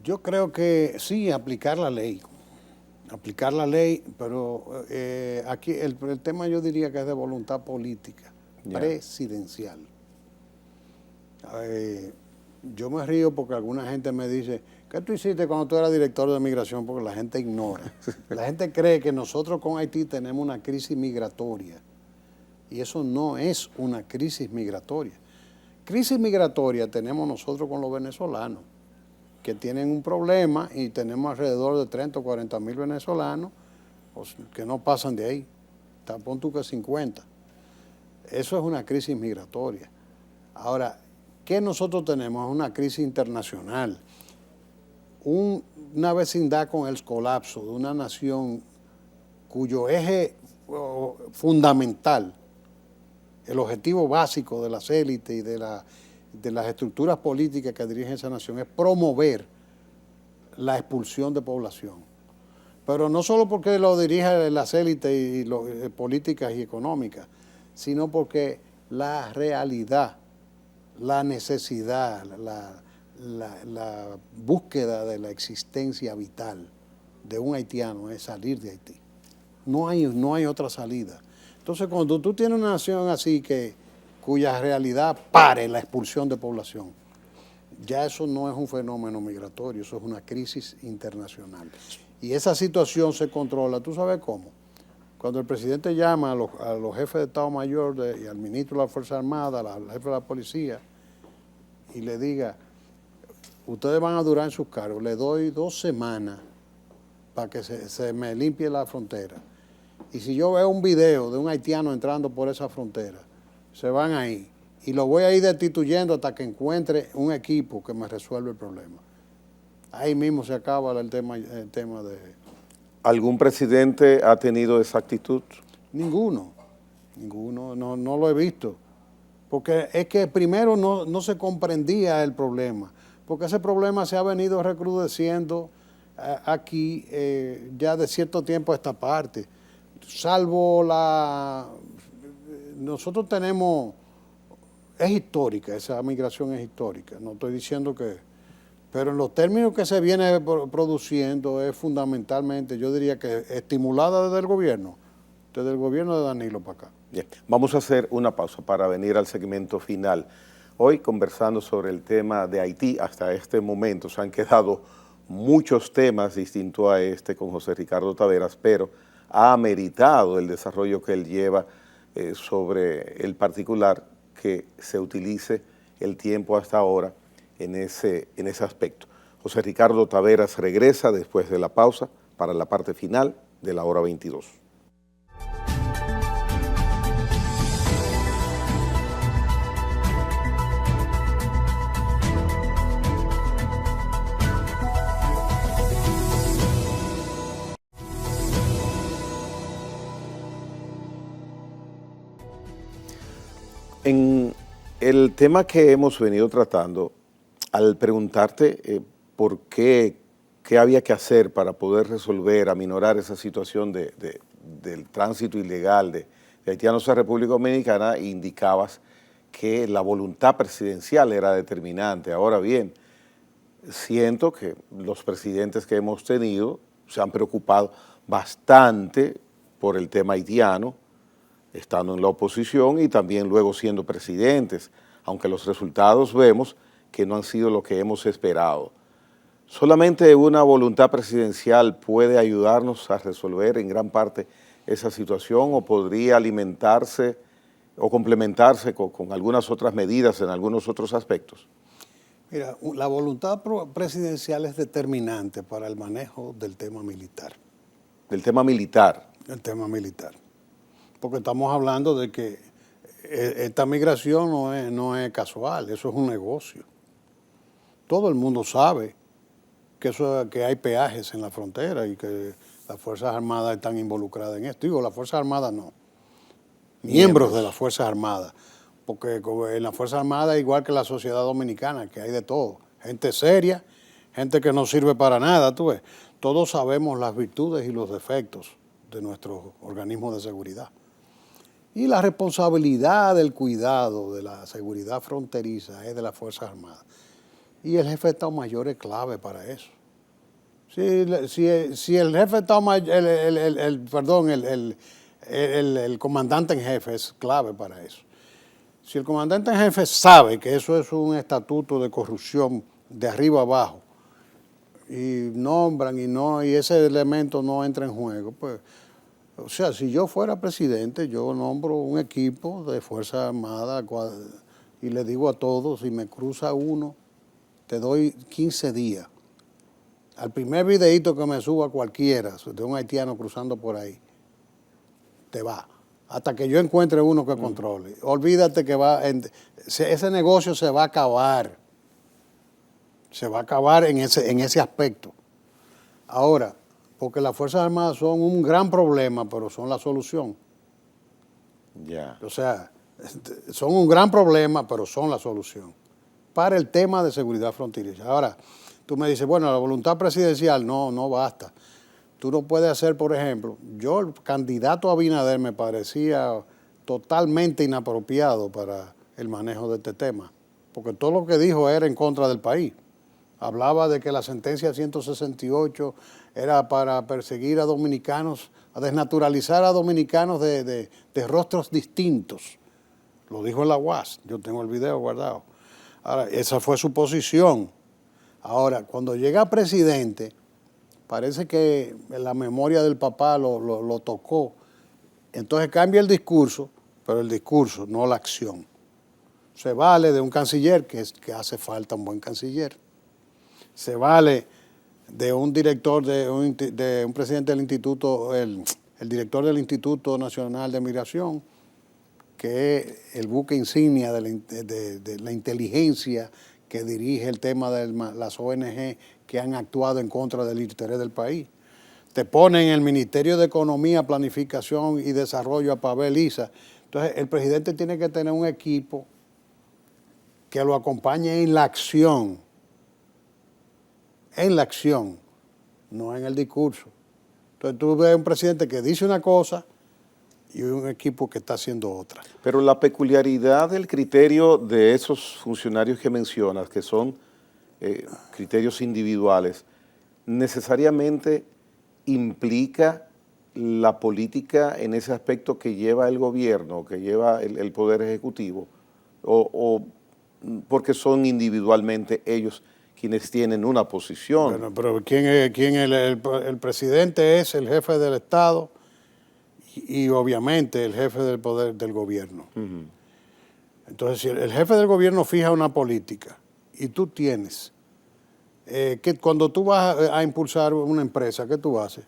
Yo creo que sí, aplicar la ley, pero aquí el tema yo diría que es de voluntad política, presidencial. Yo me río porque alguna gente me dice, ¿qué tú hiciste cuando tú eras director de migración? Porque la gente ignora. La gente cree que nosotros con Haití tenemos una crisis migratoria y eso no es una crisis migratoria. Crisis migratoria tenemos nosotros con los venezolanos, que tienen un problema y tenemos alrededor de 30 o 40 mil venezolanos que no pasan de ahí. Pon tú que 50. Eso es una crisis migratoria. Ahora, ¿qué nosotros tenemos? Una crisis internacional. Una vecindad con el colapso de una nación cuyo eje fundamental, el objetivo básico de las élites y de las estructuras políticas que dirigen esa nación es promover la expulsión de población. Pero no solo porque lo dirigen las élites y políticas y económicas, sino porque la realidad, la necesidad, la búsqueda de la existencia vital de un haitiano es salir de Haití. No hay otra salida. Entonces, cuando tú tienes una nación así cuya realidad pare la expulsión de población, ya eso no es un fenómeno migratorio, eso es una crisis internacional. Y esa situación se controla, ¿tú sabes cómo? Cuando el presidente llama a los jefes de Estado Mayor y al ministro de la Fuerza Armada, al jefe de la policía, y le diga, ustedes van a durar en sus cargos, le doy 2 semanas para que se me limpie la frontera. Y si yo veo un video de un haitiano entrando por esa frontera, se van ahí. Y lo voy a ir destituyendo hasta que encuentre un equipo que me resuelva el problema. Ahí mismo se acaba el tema de... ¿Algún presidente ha tenido esa actitud? Ninguno, no lo he visto. Porque es que primero no se comprendía el problema, porque ese problema se ha venido recrudeciendo aquí ya de cierto tiempo a esta parte. Salvo nosotros tenemos, es histórica, esa migración es histórica, no estoy diciendo que, pero en los términos que se viene produciendo es fundamentalmente, yo diría que estimulada desde el gobierno de Danilo para acá. Bien, vamos a hacer una pausa para venir al segmento final. Hoy conversando sobre el tema de Haití, hasta este momento se han quedado muchos temas distintos a este con José Ricardo Taveras, pero ha ameritado el desarrollo que él lleva sobre el particular, que se utilice el tiempo hasta ahora en ese aspecto. José Ricardo Taveras regresa después de la pausa para la parte final de la hora 22. En el tema que hemos venido tratando, al preguntarte por qué había que hacer para poder resolver, aminorar esa situación del tránsito ilegal de haitianos a República Dominicana, indicabas que la voluntad presidencial era determinante. Ahora bien, siento que los presidentes que hemos tenido se han preocupado bastante por el tema haitiano, estando en la oposición y también luego siendo presidentes, aunque los resultados vemos que no han sido lo que hemos esperado. Solamente una voluntad presidencial puede ayudarnos a resolver en gran parte esa situación, o podría alimentarse o complementarse con algunas otras medidas en algunos otros aspectos. Mira, la voluntad presidencial es determinante para el manejo del tema militar. Del tema militar. El tema militar. Porque estamos hablando de que esta migración no es casual, eso es un negocio. Todo el mundo sabe que hay peajes en la frontera y que las Fuerzas Armadas están involucradas en esto. Digo, las Fuerzas Armadas no, miembros de las Fuerzas Armadas, porque en las Fuerzas Armadas, igual que la sociedad dominicana, que hay de todo, gente seria, gente que no sirve para nada, tú ves. Todos sabemos las virtudes y los defectos de nuestros organismos de seguridad. Y la responsabilidad del cuidado de la seguridad fronteriza es de las Fuerzas Armadas. Y el jefe de Estado Mayor es clave para eso. Si el jefe de Estado Mayor, el comandante en jefe es clave para eso. Si el comandante en jefe sabe que eso es un estatuto de corrupción de arriba abajo, y nombran y ese elemento no entra en juego, pues, o sea, si yo fuera presidente, yo nombro un equipo de Fuerzas Armadas y le digo a todos, si me cruza uno, te doy 15 días. Al primer videíto que me suba cualquiera de un haitiano cruzando por ahí, te va. Hasta que yo encuentre uno que controle. Olvídate que ese negocio se va a acabar. Se va a acabar en ese aspecto. Ahora, porque las Fuerzas Armadas son un gran problema, pero son la solución. Ya. O sea, son un gran problema, pero son la solución para el tema de seguridad fronteriza. Ahora, tú me dices, bueno, la voluntad presidencial no basta. Tú no puedes hacer, por ejemplo, el candidato a Abinader me parecía totalmente inapropiado para el manejo de este tema, porque todo lo que dijo era en contra del país. Hablaba de que la sentencia 168 era para perseguir a dominicanos, a desnaturalizar a dominicanos de rostros distintos. Lo dijo en la UAS, yo tengo el video guardado. Ahora, esa fue su posición. Ahora, cuando llega a presidente, parece que la memoria del papá lo tocó. Entonces cambia el discurso, pero el discurso, no la acción. Se vale de un canciller, que hace falta un buen canciller. Se vale de un director, de un presidente del instituto, el director del Instituto Nacional de Migración, que es el buque insignia de la inteligencia que dirige el tema de las ONG que han actuado en contra del interés del país. Te ponen en el Ministerio de Economía, Planificación y Desarrollo a Pavel Isa. Entonces, el presidente tiene que tener un equipo que lo acompañe en la acción, no en el discurso. Entonces, tú ves un presidente que dice una cosa y un equipo que está haciendo otra. Pero la peculiaridad del criterio de esos funcionarios que mencionas, que son criterios individuales, necesariamente implica la política en ese aspecto que lleva el gobierno, que lleva el Poder Ejecutivo, o porque son individualmente ellos quienes tienen una posición. Bueno, pero el presidente es el jefe del Estado y obviamente el jefe del poder del gobierno. Uh-huh. Entonces, si el jefe del gobierno fija una política y tú tienes que cuando tú vas a impulsar una empresa, ¿qué tú haces?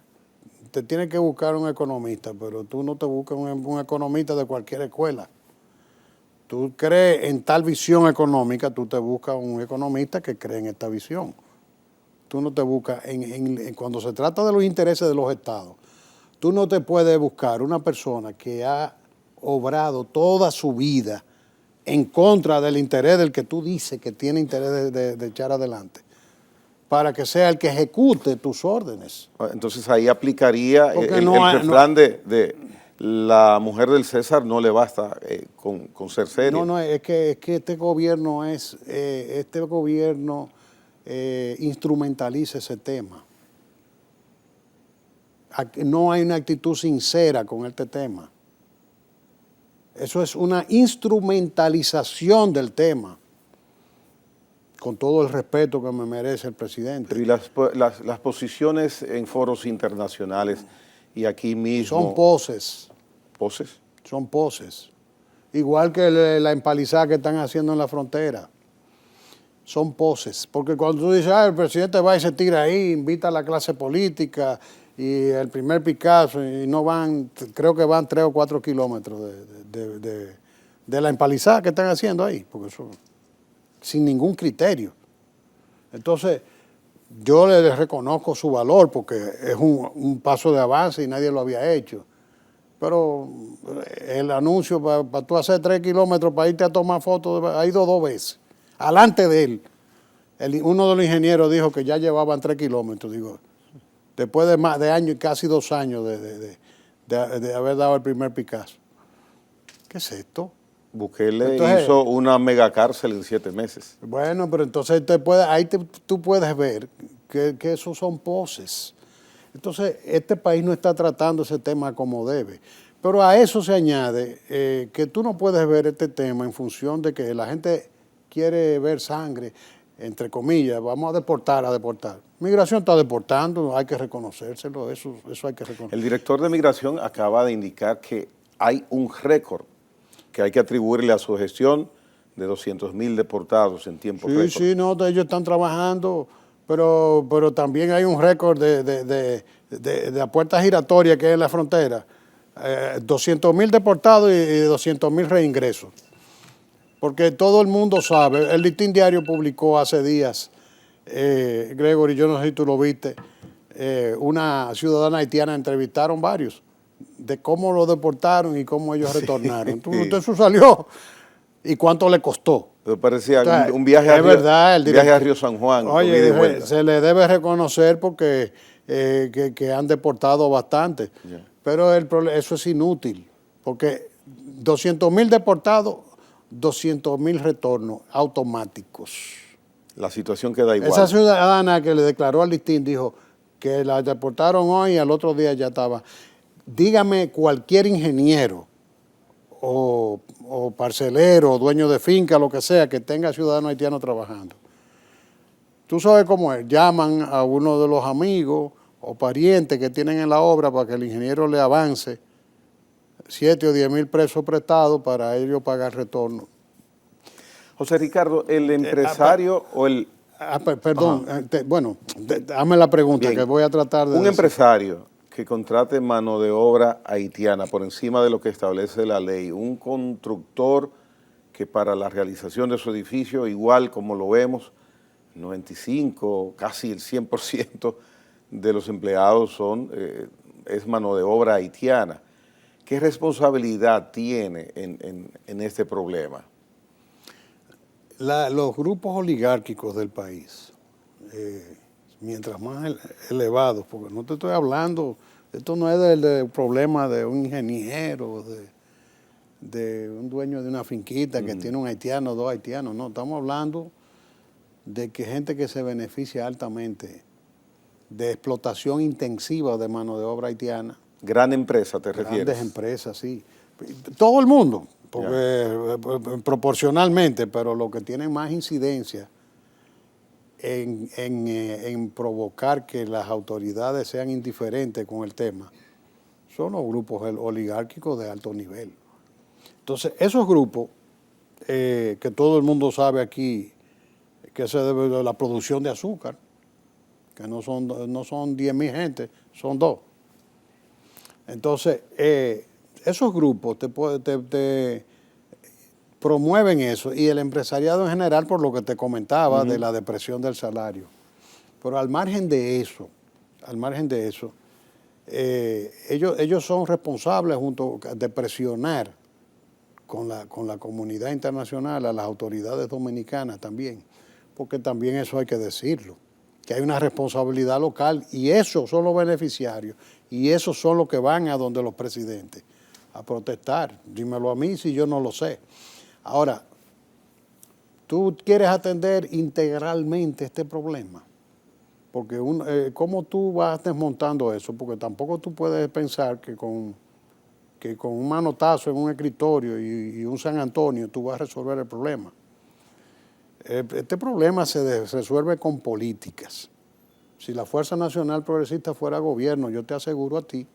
Te tienes que buscar un economista, pero tú no te buscas un economista de cualquier escuela. Tú crees en tal visión económica, tú te buscas un economista que cree en esta visión. Tú no te buscas, cuando se trata de los intereses de los estados, tú no te puedes buscar una persona que ha obrado toda su vida en contra del interés del que tú dices que tiene interés de echar adelante, para que sea el que ejecute tus órdenes. Entonces ahí aplicaría el refrán de la mujer del César no le basta con ser seria. No, es que este gobierno instrumentaliza ese tema. No hay una actitud sincera con este tema. Eso es una instrumentalización del tema, con todo el respeto que me merece el presidente. Pero y las posiciones en foros internacionales y aquí mismo... Son poses. ¿Poses? Son poses. Igual que la empalizada que están haciendo en la frontera. Son poses. Porque cuando tú dices, el presidente va y se tira ahí, invita a la clase política y el primer Picasso, y no van, creo que van 3 o 4 kilómetros de la empalizada que están haciendo ahí, porque eso, sin ningún criterio. Entonces, yo le reconozco su valor porque es un paso de avance y nadie lo había hecho. Pero el anuncio para tú hacer 3 kilómetros para irte a tomar fotos, ha ido 2 veces. Alante de él. Uno de los ingenieros dijo que ya llevaban 3 kilómetros. Digo, después de más de años, casi 2 años de haber dado el primer Picasso. ¿Qué es esto? Bukele hizo una megacárcel en 7 meses. Bueno, pero entonces tú puedes ver que esos son poses. Entonces, este país no está tratando ese tema como debe. Pero a eso se añade que tú no puedes ver este tema en función de que la gente quiere ver sangre, entre comillas, vamos a deportar. Migración está deportando, hay que reconocérselo, eso hay que reconocerlo. El director de Migración acaba de indicar que hay un récord que hay que atribuirle a su gestión de 200,000 deportados en tiempo récord. Sí, no, ellos están trabajando, pero también hay un récord de la puerta giratoria que hay en la frontera. 200,000 deportados y 200,000 reingresos. Porque todo el mundo sabe, el Listín Diario publicó hace días, Gregory, yo no sé si tú lo viste, una ciudadana haitiana, entrevistaron varios, de cómo lo deportaron y cómo ellos retornaron. Entonces eso salió. ¿Y cuánto le costó? Me parecía un viaje a Río San Juan. Oye, se le debe reconocer porque que han deportado bastante. Yeah. Pero eso es inútil, porque 200,000 deportados, 200,000 retornos automáticos. La situación queda igual. Esa ciudadana que le declaró al Listín dijo que la deportaron hoy y al otro día ya estaba. Dígame cualquier ingeniero o parcelero, dueño de finca, lo que sea, que tenga ciudadano haitiano trabajando. Tú sabes cómo es, llaman a uno de los amigos o parientes que tienen en la obra para que el ingeniero le avance 7 o 10,000 pesos prestados para ellos pagar retorno. José Ricardo, el empresario o el... Perdón, hazme la pregunta. Bien, que voy a tratar de... Un empresario que contrate mano de obra haitiana por encima de lo que establece la ley, un constructor que para la realización de su edificio, igual como lo vemos, 95, casi el 100% de los empleados es mano de obra haitiana. ¿Qué responsabilidad tiene en este problema? Los grupos oligárquicos del país, mientras más elevados, porque no te estoy hablando, esto no es del problema de un ingeniero, de un dueño de una finquita que tiene un haitiano, 2 haitianos, no, estamos hablando de que gente que se beneficia altamente de explotación intensiva de mano de obra haitiana. Gran empresa, ¿te refieres? Grandes empresas, sí. Todo el mundo, porque, proporcionalmente, pero lo que tiene más incidencia en provocar que las autoridades sean indiferentes con el tema son los grupos oligárquicos de alto nivel. Entonces, esos grupos, que todo el mundo sabe aquí, que se debe de la producción de azúcar, que no son 10,000 gente, son 2. Entonces, esos grupos te promueven eso, y el empresariado en general, por lo que te comentaba, de la depresión del salario. Pero al margen de eso, ellos son responsables de presionar con la comunidad internacional a las autoridades dominicanas también, porque también eso hay que decirlo, que hay una responsabilidad local, y esos son los beneficiarios, y esos son los que van a donde los presidentes a protestar. Dímelo a mí si yo no lo sé. Ahora, tú quieres atender integralmente este problema. Porque ¿cómo tú vas desmontando eso? Porque tampoco tú puedes pensar que con un manotazo en un escritorio y un San Antonio tú vas a resolver el problema. Este problema se resuelve con políticas. Si la Fuerza Nacional Progresista fuera gobierno, yo te aseguro a ti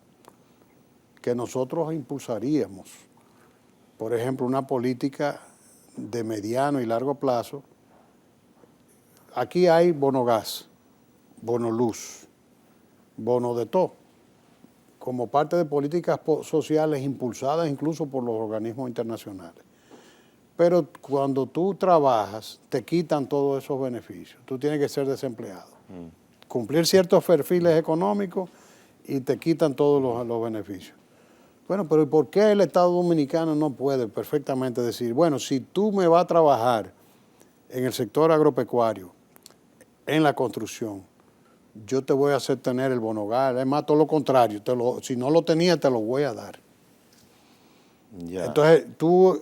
que nosotros impulsaríamos, por ejemplo, una política de mediano y largo plazo. Aquí hay bono gas, bono luz, bono de todo, como parte de políticas sociales impulsadas incluso por los organismos internacionales. Pero cuando tú trabajas, te quitan todos esos beneficios. Tú tienes que ser desempleado. Cumplir ciertos perfiles económicos y te quitan todos los beneficios. Bueno, pero ¿por qué el Estado Dominicano no puede perfectamente decir, bueno, si tú me vas a trabajar en el sector agropecuario, en la construcción, yo te voy a hacer tener el bonogal? Es más, todo lo contrario, si no lo tenía, te lo voy a dar. Ya. Entonces, tú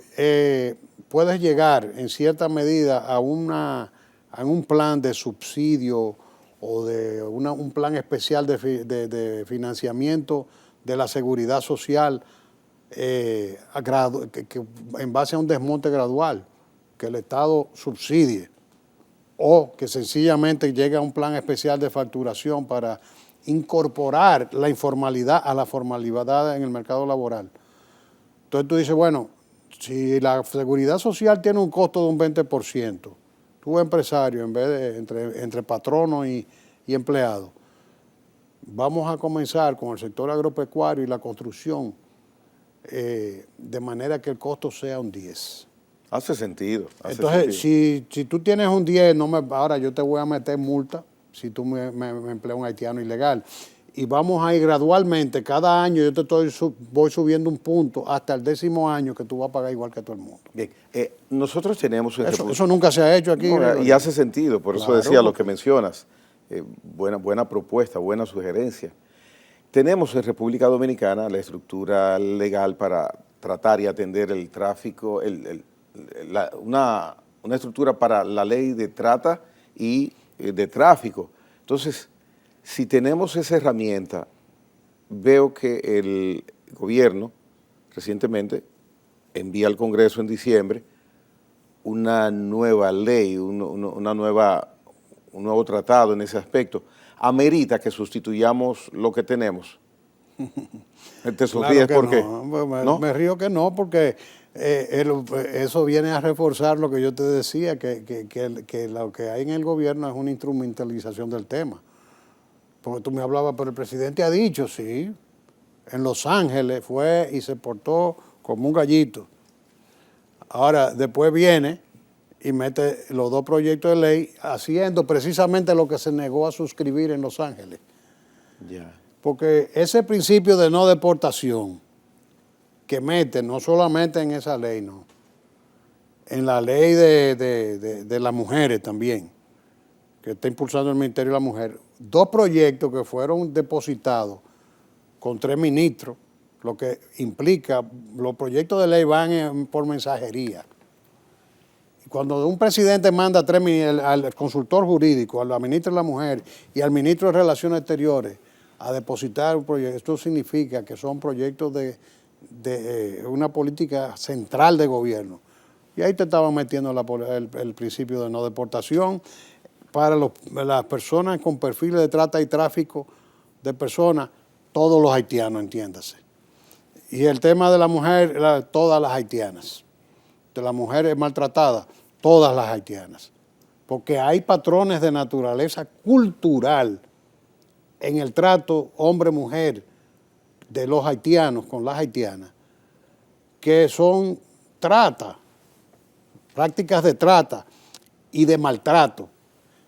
puedes llegar en cierta medida a un plan de subsidio o de un plan especial de financiamiento de la seguridad social en base a un desmonte gradual, que el Estado subsidie, o que sencillamente llegue a un plan especial de facturación para incorporar la informalidad a la formalidad en el mercado laboral. Entonces tú dices, bueno, si la seguridad social tiene un costo de un 20%, tú empresario, en vez de entre patrono y empleado, vamos a comenzar con el sector agropecuario y la construcción de manera que el costo sea un 10%. Hace sentido. Entonces, si tú tienes un 10, ahora yo te voy a meter multa si tú me empleas un haitiano ilegal. Y vamos a ir gradualmente, cada año yo voy subiendo un punto hasta el 10º año que tú vas a pagar igual que todo el mundo. Bien, nosotros tenemos... Eso nunca se ha hecho aquí. No, y hace sentido, por eso decía lo que mencionas. Buena propuesta, buena sugerencia. Tenemos en República Dominicana la estructura legal para tratar y atender el tráfico, una estructura para la ley de trata y de tráfico. Entonces, si tenemos esa herramienta, veo que el gobierno recientemente envía al Congreso en diciembre una nueva ley, un nuevo tratado en ese aspecto. ¿Amerita que sustituyamos lo que tenemos? ¿Te sonríes porque no? Me río que no, porque eso viene a reforzar lo que yo te decía, que lo que hay en el gobierno es una instrumentalización del tema. Porque tú me hablabas, pero el presidente ha dicho, sí, en Los Ángeles fue y se portó como un gallito. Ahora, después viene y mete los 2 proyectos de ley haciendo precisamente lo que se negó a suscribir en Los Ángeles. Yeah. Porque ese principio de no deportación que mete, no solamente en esa ley, no, en la ley de las mujeres también, que está impulsando el Ministerio de la Mujer, 2 proyectos que fueron depositados con 3 ministros, lo que implica, los proyectos de ley van por mensajería. Y cuando un presidente manda al consultor jurídico, a la ministra de la Mujer y al ministro de Relaciones Exteriores a depositar un proyecto, esto significa que son proyectos de una política central de gobierno. Y ahí te estaban metiendo el principio de no deportación para las personas con perfiles de trata y tráfico de personas, todos los haitianos, entiéndase. Y el tema de la mujer, todas las haitianas. De las mujeres maltratadas, todas las haitianas. Porque hay patrones de naturaleza cultural en el trato hombre-mujer de los haitianos con las haitianas, que son prácticas de trata y de maltrato.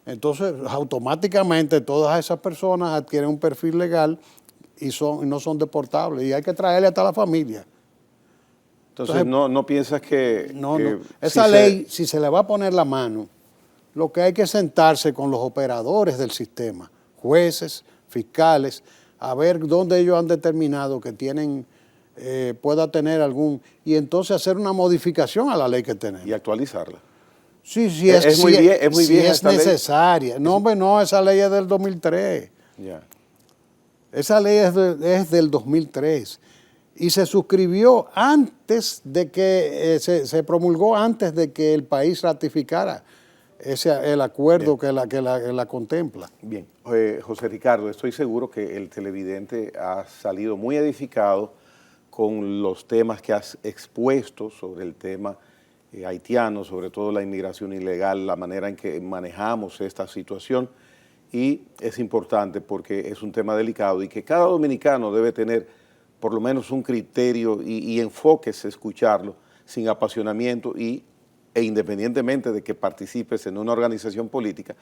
Entonces, automáticamente todas esas personas adquieren un perfil legal y no son deportables. Y hay que traerle hasta la familia. Entonces ¿no piensas que... No. Esa ley, si se le va a poner la mano, lo que hay que sentarse con los operadores del sistema, jueces, fiscales, a ver dónde ellos han determinado que pueda tener algún... Y entonces hacer una modificación a la ley que tenemos. Y actualizarla. Sí, sí, es muy vieja es esta ley. necesaria. No, hombre, no, esa ley es del 2003. Ya. Esa ley es del 2003 y se suscribió antes de que se promulgó antes de que el país ratificara el acuerdo que la contempla. Bien, José Ricardo, estoy seguro que el televidente ha salido muy edificado con los temas que has expuesto sobre el tema haitiano, sobre todo la inmigración ilegal, la manera en que manejamos esta situación. Y es importante porque es un tema delicado y que cada dominicano debe tener por lo menos un criterio y enfoques, escucharlo sin apasionamiento e independientemente de que participes en una organización política,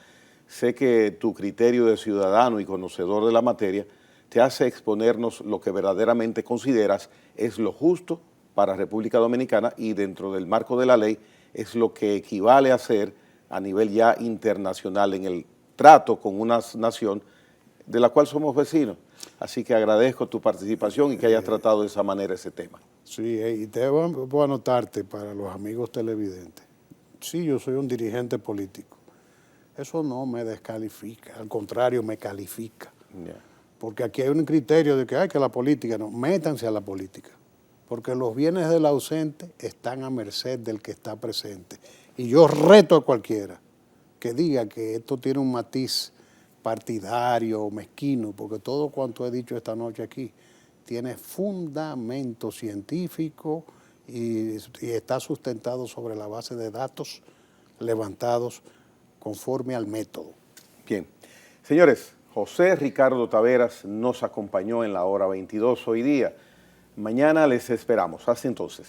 sé que tu criterio de ciudadano y conocedor de la materia te hace exponernos lo que verdaderamente consideras es lo justo para República Dominicana y dentro del marco de la ley es lo que equivale a ser a nivel ya internacional en el trato con una nación de la cual somos vecinos. Así que agradezco tu participación y que hayas tratado de esa manera ese tema. Sí, y voy a anotarte para los amigos televidentes. Sí, yo soy un dirigente político. Eso no me descalifica, al contrario, me califica. Yeah. Porque aquí hay un criterio de que la política, no, métanse a la política. Porque los bienes del ausente están a merced del que está presente. Y yo reto a cualquiera que diga que esto tiene un matiz partidario o mezquino, porque todo cuanto he dicho esta noche aquí tiene fundamento científico y está sustentado sobre la base de datos levantados conforme al método. Bien. Señores, José Ricardo Taveras nos acompañó en la hora 22 hoy día. Mañana les esperamos. Hasta entonces.